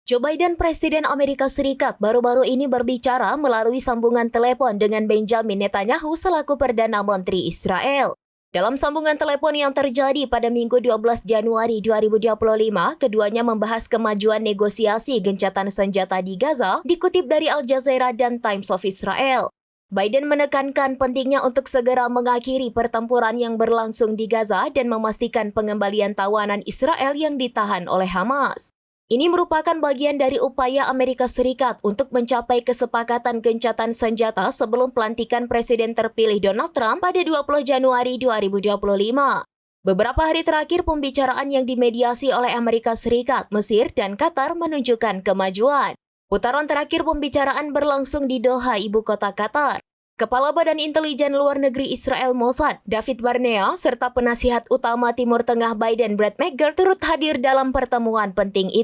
Joe Biden, Presiden Amerika Serikat, baru-baru ini berbicara melalui sambungan telepon dengan Benjamin Netanyahu selaku Perdana Menteri Israel. Dalam sambungan telepon yang terjadi pada Minggu 12 Januari 2025, keduanya membahas kemajuan negosiasi gencatan senjata di Gaza, dikutip dari Al Jazeera dan Times of Israel. Biden menekankan pentingnya untuk segera mengakhiri pertempuran yang berlangsung di Gaza dan memastikan pengembalian tawanan Israel yang ditahan oleh Hamas. Ini merupakan bagian dari upaya Amerika Serikat untuk mencapai kesepakatan gencatan senjata sebelum pelantikan Presiden terpilih Donald Trump pada 20 Januari 2025. Beberapa hari terakhir pembicaraan yang dimediasi oleh Amerika Serikat, Mesir, dan Qatar menunjukkan kemajuan. Putaran terakhir pembicaraan berlangsung di Doha, ibu kota Qatar. Kepala Badan Intelijen Luar Negeri Israel Mossad, David Barnea, serta penasihat utama Timur Tengah Biden, Brett McGurk, turut hadir dalam pertemuan penting itu.